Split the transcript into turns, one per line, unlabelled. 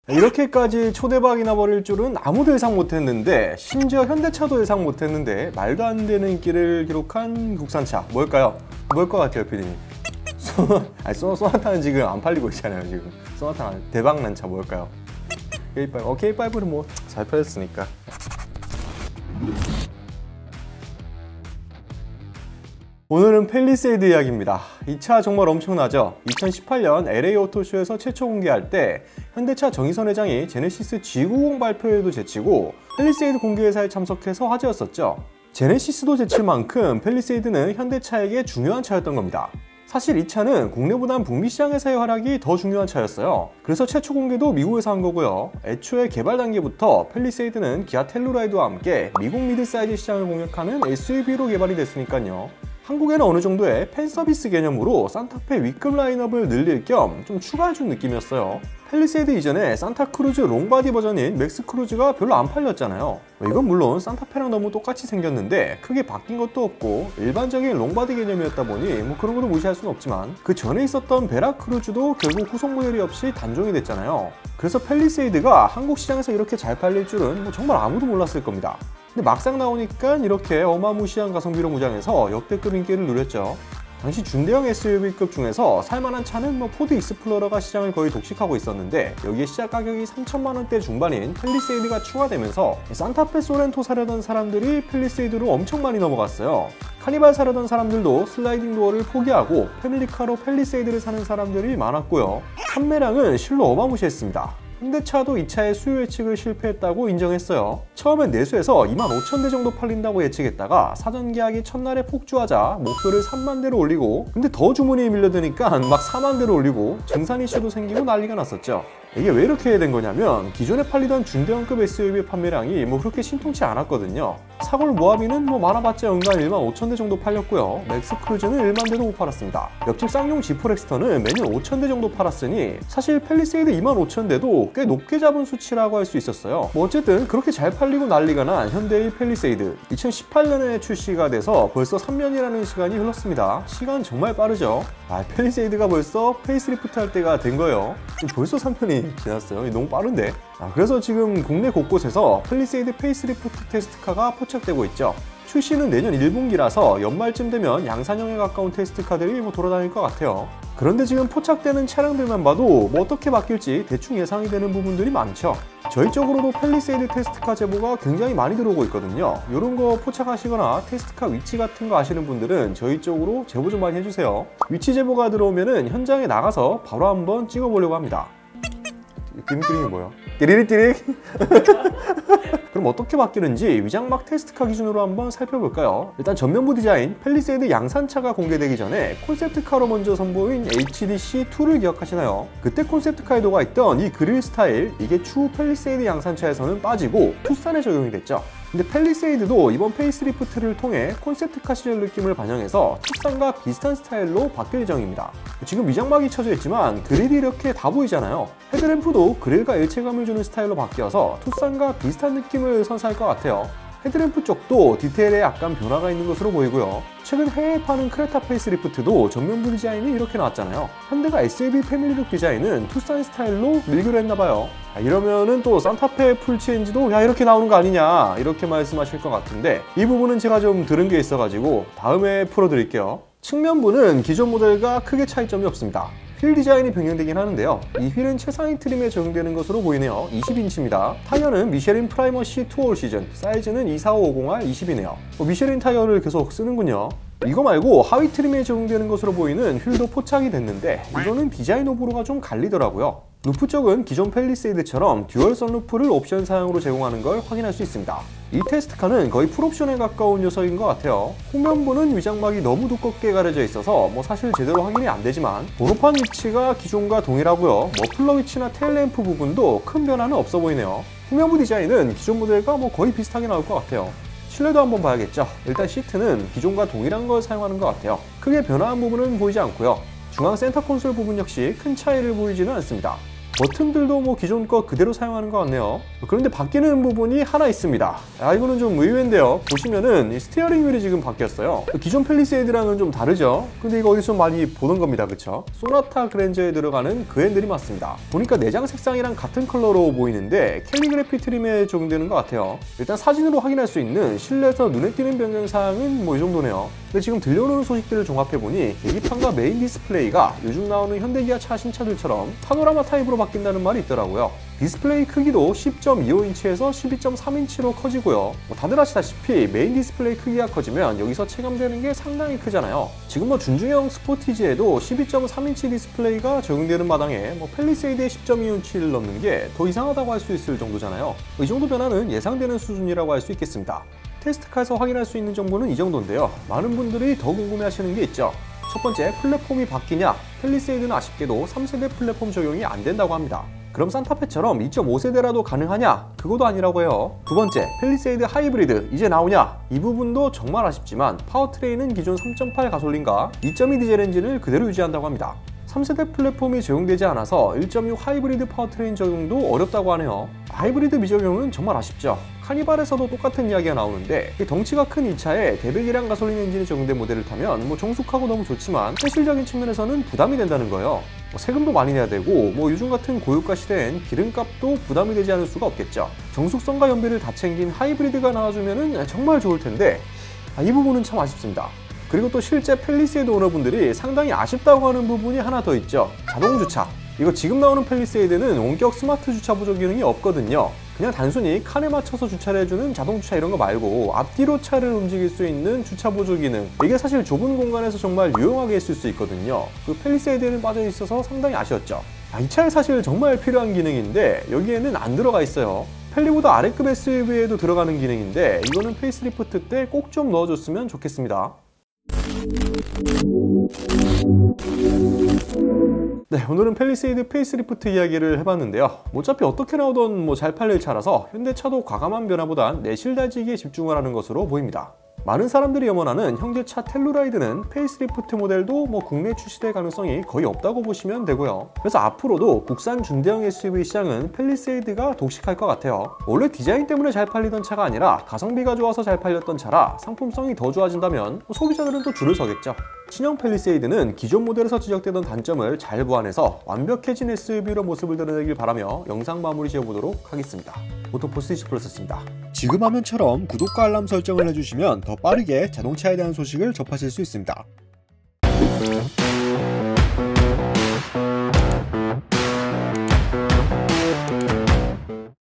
이렇게까지 초대박이나 버릴 줄은 아무도 예상 못했는데, 심지어 현대차도 예상 못했는데 말도 안 되는 인기를 기록한 국산차 뭘까요? 뭘 것 같아요, 피디님? 소나타는 지금 안 팔리고 있잖아요. 지금 소나타 대박난 차 뭘까요? K5. K5는 뭐 잘 팔렸으니까. 오늘은 팰리세이드 이야기입니다. 이 차 정말 엄청나죠? 2018년 LA 오토쇼에서 최초 공개할 때 현대차 정의선 회장이 제네시스 G90 발표회도 제치고 팰리세이드 공개회사에 참석해서 화제였었죠. 제네시스도 제칠 만큼 팰리세이드는 현대차에게 중요한 차였던 겁니다. 사실 이 차는 국내보단 북미 시장에서의 활약이 더 중요한 차였어요. 그래서 최초 공개도 미국에서 한 거고요. 애초에 개발 단계부터 팰리세이드는 기아 텔루라이드와 함께 미국 미드사이즈 시장을 공략하는 SUV로 개발이 됐으니까요. 한국에는 어느 정도의 팬 서비스 개념으로 산타페 위급 라인업을 늘릴 겸 좀 추가해준 느낌이었어요. 팰리세이드 이전에 산타크루즈 롱바디 버전인 맥스크루즈가 별로 안 팔렸잖아요. 이건 물론 산타페랑 너무 똑같이 생겼는데 크게 바뀐 것도 없고 일반적인 롱바디 개념이었다 보니 뭐 그런 거를 무시할 수는 없지만, 그 전에 있었던 베라크루즈도 결국 후속 모델이 없이 단종이 됐잖아요. 그래서 팰리세이드가 한국 시장에서 이렇게 잘 팔릴 줄은 뭐 정말 아무도 몰랐을 겁니다. 근데 막상 나오니까 이렇게 어마무시한 가성비로 무장해서 역대급 인기를 누렸죠. 당시 준대형 SUV급 중에서 살만한 차는 포드 익스플로러가 시장을 거의 독식하고 있었는데, 여기에 시작 가격이 3천만 원대 중반인 팰리세이드가 추가되면서 산타페 소렌토 사려던 사람들이 팰리세이드로 엄청 많이 넘어갔어요. 카니발 사려던 사람들도 슬라이딩 도어를 포기하고 패밀리카로 팰리세이드를 사는 사람들이 많았고요. 판매량은 실로 어마무시했습니다. 현대차도 이 차의 수요 예측을 실패했다고 인정했어요. 처음엔 내수해서 25,000대 정도 팔린다고 예측했다가 사전 계약이 첫날에 폭주하자 목표를 3만 대로 올리고, 근데 더 주문이 밀려드니까 막 4만 대로 올리고 증산 이슈도 생기고 난리가 났었죠. 이게 왜 이렇게 된 거냐면, 기존에 팔리던 중대형급 SUV 판매량이 그렇게 신통치 않았거든요. 사골 모하비는 많아봤자 연간 15,000대 정도 팔렸고요. 맥스크루즈는 1만 대도 못 팔았습니다. 옆집 쌍용 G4 엑스터는 매년 5,000대 정도 팔았으니 사실 팰리세이드 25,000대도 꽤 높게 잡은 수치라고 할 수 있었어요. 어쨌든 그렇게 잘 팔리고 난리가 난 현대의 팰리세이드, 2018년에 출시가 돼서 벌써 3년이라는 시간이 흘렀습니다. 시간 정말 빠르죠? 팰리세이드가 벌써 페이스리프트 할 때가 된 거예요. 벌써 3년이 지났어요. 너무 빠른데? 그래서 지금 국내 곳곳에서 팰리세이드 페이스리프트 테스트카가 포착되고 있죠. 출시는 내년 1분기라서 연말쯤 되면 양산형에 가까운 테스트카들이 돌아다닐 것 같아요. 그런데 지금 포착되는 차량들만 봐도 어떻게 바뀔지 대충 예상이 되는 부분들이 많죠. 저희 쪽으로도 팰리세이드 테스트카 제보가 굉장히 많이 들어오고 있거든요. 이런 거 포착하시거나 테스트카 위치 같은 거 아시는 분들은 저희 쪽으로 제보 좀 많이 해주세요. 위치 제보가 들어오면은 현장에 나가서 바로 한번 찍어보려고 합니다. 띠링띠링이 뭐야? 띠리리띠링? 그럼 어떻게 바뀌는지 위장막 테스트카 기준으로 한번 살펴볼까요? 일단 전면부 디자인, 팰리세이드 양산차가 공개되기 전에 콘셉트카로 먼저 선보인 HDC2를 기억하시나요? 그때 콘셉트카에 녹아있던 이 그릴 스타일, 이게 추후 팰리세이드 양산차에서는 빠지고 투싼에 적용이 됐죠. 근데 팰리세이드도 이번 페이스리프트를 통해 콘셉트카 시절 느낌을 반영해서 투싼과 비슷한 스타일로 바뀔 예정입니다. 지금 미장막이 쳐져 있지만 그릴이 이렇게 다 보이잖아요. 헤드램프도 그릴과 일체감을 주는 스타일로 바뀌어서 투싼과 비슷한 느낌을 선사할 것 같아요. 헤드램프 쪽도 디테일에 약간 변화가 있는 것으로 보이고요. 최근 해외에 파는 크레타 페이스리프트도 전면부 디자인이 이렇게 나왔잖아요. 현대가 SUV 패밀리룩 디자인은 투싼 스타일로 밀기로 했나봐요. 이러면은 또 산타페 풀체인지도 이렇게 나오는 거 아니냐 이렇게 말씀하실 것 같은데, 이 부분은 제가 좀 들은 게 있어가지고 다음에 풀어드릴게요. 측면부는 기존 모델과 크게 차이점이 없습니다. 휠 디자인이 변경되긴 하는데요. 이 휠은 최상위 트림에 적용되는 것으로 보이네요. 20인치입니다. 타이어는 미쉐린 프라이머시 투올 시즌, 사이즈는 24550R 20이네요. 미쉐린 타이어를 계속 쓰는군요. 이거 말고 하위 트림에 적용되는 것으로 보이는 휠도 포착이 됐는데, 이거는 디자인 오브로가 좀 갈리더라고요. 루프 쪽은 기존 팰리세이드처럼 듀얼 선루프를 옵션 사양으로 제공하는 걸 확인할 수 있습니다. 이 테스트카는 거의 풀옵션에 가까운 녀석인 것 같아요. 후면부는 위장막이 너무 두껍게 가려져 있어서 사실 제대로 확인이 안 되지만, 번호판 위치가 기존과 동일하고요. 머플러 위치나 테일램프 부분도 큰 변화는 없어 보이네요. 후면부 디자인은 기존 모델과 거의 비슷하게 나올 것 같아요. 실내도 한번 봐야겠죠. 일단 시트는 기존과 동일한 걸 사용하는 것 같아요. 크게 변화한 부분은 보이지 않고요. 중앙 센터 콘솔 부분 역시 큰 차이를 보이지는 않습니다. 버튼들도 뭐 기존 거 그대로 사용하는 것 같네요. 그런데 바뀌는 부분이 하나 있습니다. 이거는 좀 의외인데요. 보시면은 이 스티어링 휠이 지금 바뀌었어요. 기존 팰리세이드랑은 좀 다르죠. 근데 이거 어디서 많이 보던 겁니다, 그쵸? 소나타 그랜저에 들어가는 그 핸들이 맞습니다. 보니까 내장 색상이랑 같은 컬러로 보이는데 캘리그래피 트림에 적용되는 것 같아요. 일단 사진으로 확인할 수 있는 실내에서 눈에 띄는 변경사항은 뭐 이 정도네요. 근데 지금 들려오는 소식들을 종합해보니 계기판과 메인 디스플레이가 요즘 나오는 현대기아 차 신차들처럼 파노라마 타입으로 바뀐다는 말이 있더라고요. 디스플레이 크기도 10.25인치에서 12.3인치로 커지고요. 다들 아시다시피 메인 디스플레이 크기가 커지면 여기서 체감되는 게 상당히 크잖아요. 지금 뭐 준중형 스포티지에도 12.3인치 디스플레이가 적용되는 마당에 팰리세이드의 10.2인치를 넣는 게 더 이상하다고 할 수 있을 정도잖아요. 이 정도 변화는 예상되는 수준이라고 할 수 있겠습니다. 테스트카에서 확인할 수 있는 정보는 이 정도인데요. 많은 분들이 더 궁금해하시는 게 있죠. 첫 번째, 플랫폼이 바뀌냐? 팰리세이드는 아쉽게도 3세대 플랫폼 적용이 안 된다고 합니다. 그럼 산타페처럼 2.5세대라도 가능하냐? 그것도 아니라고 해요. 두 번째, 팰리세이드 하이브리드 이제 나오냐? 이 부분도 정말 아쉽지만 파워트레인은 기존 3.8 가솔린과 2.2 디젤 엔진을 그대로 유지한다고 합니다. 3세대 플랫폼이 적용되지 않아서 1.6 하이브리드 파워트레인 적용도 어렵다고 하네요. 하이브리드 미적용은 정말 아쉽죠. 카니발에서도 똑같은 이야기가 나오는데 덩치가 큰 이 차에 대배기량 가솔린 엔진이 적용된 모델을 타면 정숙하고 너무 좋지만 현실적인 측면에서는 부담이 된다는 거예요. 세금도 많이 내야 되고 요즘 같은 고유가 시대엔 기름값도 부담이 되지 않을 수가 없겠죠. 정숙성과 연비를 다 챙긴 하이브리드가 나와주면 정말 좋을 텐데 이 부분은 참 아쉽습니다. 그리고 또 실제 팰리세이드 오너분들이 상당히 아쉽다고 하는 부분이 하나 더 있죠. 자동 주차. 이거 지금 나오는 팰리세이드는 원격 스마트 주차 보조 기능이 없거든요. 그냥 단순히 칸에 맞춰서 주차를 해주는 자동 주차 이런 거 말고 앞뒤로 차를 움직일 수 있는 주차 보조 기능, 이게 사실 좁은 공간에서 정말 유용하게 있을 수 있거든요. 그 팰리세이드에는 빠져 있어서 상당히 아쉬웠죠. 이 차에 사실 정말 필요한 기능인데 여기에는 안 들어가 있어요. 팰리보다 아래급 SUV에도 들어가는 기능인데 이거는 페이스리프트 때 꼭 좀 넣어줬으면 좋겠습니다. 네, 오늘은 팰리세이드 페이스리프트 이야기를 해봤는데요. 어차피 어떻게 나오던 잘 팔릴 차라서 현대차도 과감한 변화보단 내실 다지기에 집중을 하는 것으로 보입니다. 많은 사람들이 염원하는 현대차 텔루라이드는 페이스리프트 모델도 국내에 출시될 가능성이 거의 없다고 보시면 되고요. 그래서 앞으로도 국산 중대형 SUV 시장은 팰리세이드가 독식할 것 같아요. 원래 디자인 때문에 잘 팔리던 차가 아니라 가성비가 좋아서 잘 팔렸던 차라 상품성이 더 좋아진다면 소비자들은 또 줄을 서겠죠. 신형 팰리세이드는 기존 모델에서 지적되던 단점을 잘 보완해서 완벽해진 SUV로 모습을 드러내길 바라며 영상 마무리 지어보도록 하겠습니다. 오토포스 20플러스였습니다. 지금 화면처럼 구독과 알람 설정을 해주시면 더 빠르게 자동차에 대한 소식을 접하실 수 있습니다.